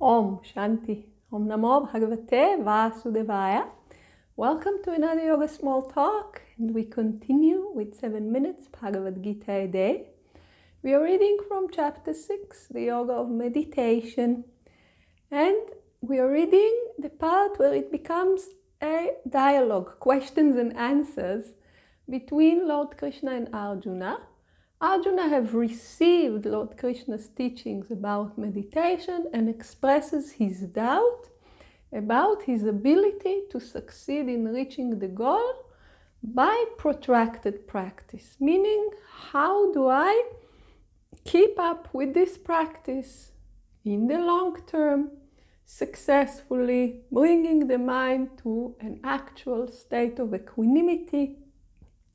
Om Shanti. Om Namo Bhagavate Vasudevaya. Welcome to another Yoga Small Talk, and we continue with 7 minutes Bhagavad Gita a day. We are reading from chapter 6, the Yoga of Meditation, and we are reading the part where it becomes a dialogue, questions and answers between Lord Krishna and Arjuna. Arjuna have received Lord Krishna's teachings about meditation and expresses his doubt about his ability to succeed in reaching the goal by protracted practice. Meaning, how do I keep up with this practice in the long term, successfully bringing the mind to an actual state of equanimity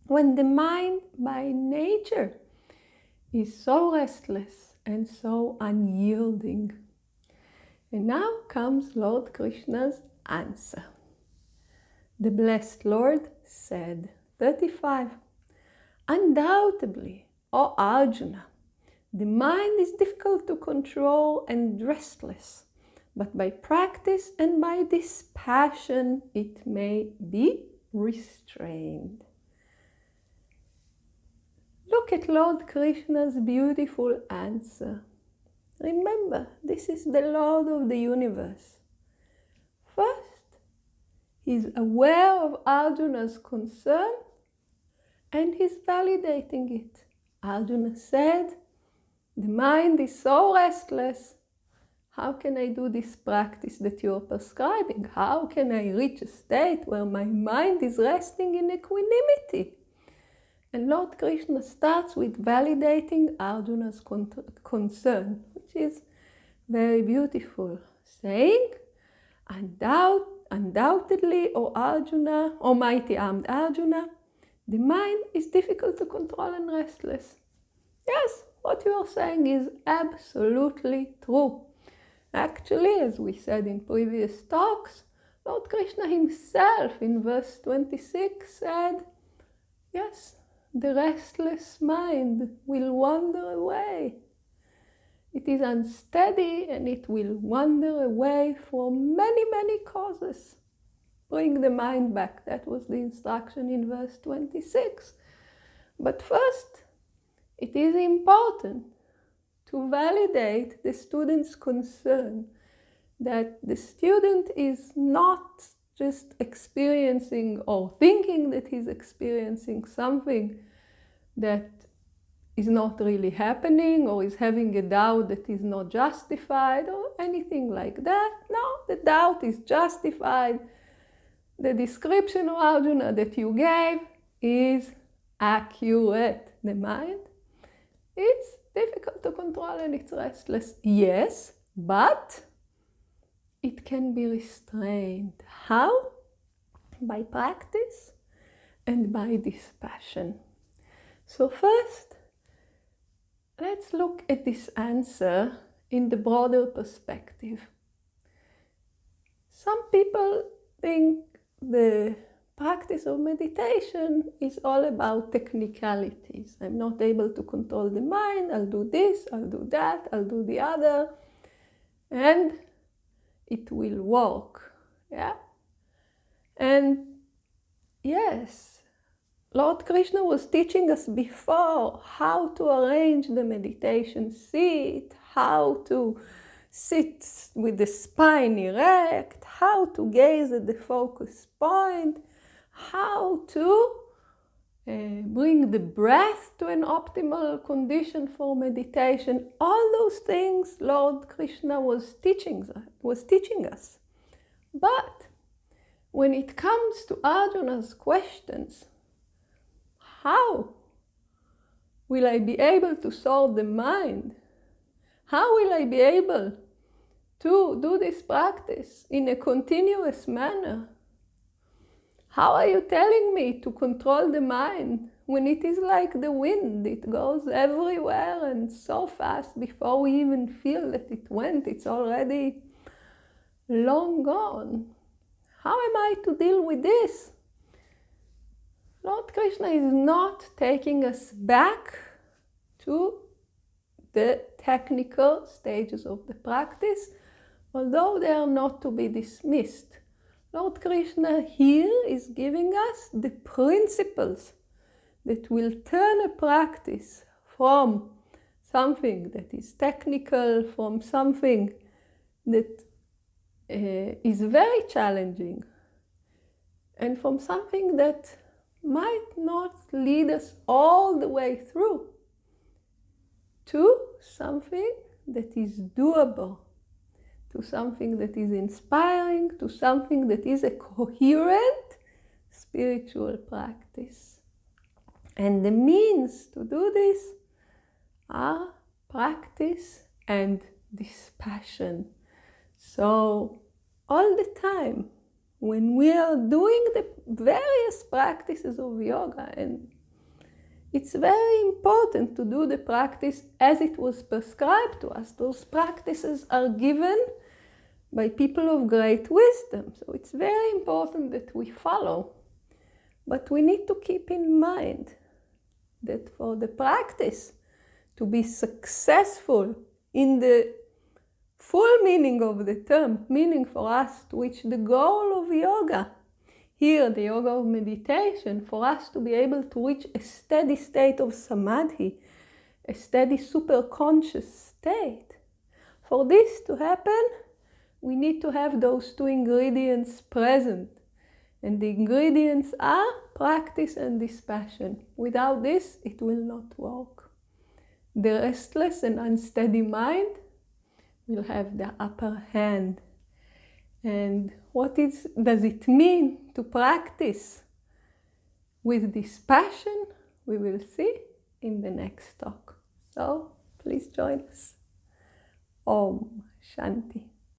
when the mind by nature is so restless and so unyielding. And now comes Lord Krishna's answer. The blessed Lord said, 35, undoubtedly, O Arjuna, the mind is difficult to control and restless, but by practice and by dispassion it may be restrained. Look at Lord Krishna's beautiful answer. Remember, this is the Lord of the universe. First, he's aware of Arjuna's concern and he's validating it. Arjuna said, the mind is so restless. How can I do this practice that you're prescribing? How can I reach a state where my mind is resting in equanimity? And Lord Krishna starts with validating Arjuna's concern, which is very beautiful, saying, undoubtedly, O Arjuna, O mighty armed Arjuna, the mind is difficult to control and restless. Yes, what you are saying is absolutely true. Actually, as we said in previous talks, Lord Krishna himself in verse 26 said, yes, the restless mind will wander away. It is unsteady and it will wander away for many, many causes. Bring the mind back. That was the instruction in verse 26. But first, it is important to validate the student's concern that the student is not just experiencing or thinking that he's experiencing something that is not really happening or is having a doubt that is not justified or anything like that. No, the doubt is justified. The description of Arjuna that you gave is accurate. The mind is difficult to control and it's restless. Yes, but it can be restrained. How? By practice and by dispassion. So first, let's look at this answer in the broader perspective. Some people think the practice of meditation is all about technicalities. I'm not able to control the mind, I'll do this, I'll do that, I'll do the other, and it will work. Yeah? And yes, Lord Krishna was teaching us before how to arrange the meditation seat, how to sit with the spine erect, how to gaze at the focus point, how to bring the breath to an optimal condition for meditation. All those things Lord Krishna was teaching us. But when it comes to Arjuna's questions, how will I be able to solve the mind? How will I be able to do this practice in a continuous manner? How are you telling me to control the mind when it is like the wind? It goes everywhere and so fast before we even feel that it went. It's already long gone. How am I to deal with this? Lord Krishna is not taking us back to the technical stages of the practice, although they are not to be dismissed. Lord Krishna here is giving us the principles that will turn a practice from something that is technical, from something that is very challenging, and from something that might not lead us all the way through, to something that is doable, to something that is inspiring, to something that is a coherent spiritual practice. And the means to do this are practice and dispassion. So all the time, when we are doing the various practices of yoga, and it's very important to do the practice as it was prescribed to us. Those practices are given by people of great wisdom. So it's very important that we follow. But we need to keep in mind that for the practice to be successful in the full meaning of the term, meaning for us to reach the goal of yoga, here the yoga of meditation, for us to be able to reach a steady state of samadhi, a steady superconscious state. For this to happen, we need to have those two ingredients present. And the ingredients are practice and dispassion. Without this, it will not work. The restless and unsteady mind will have the upper hand. And what does it mean to practice with dispassion? We will see in the next talk. So please join us. Om Shanti.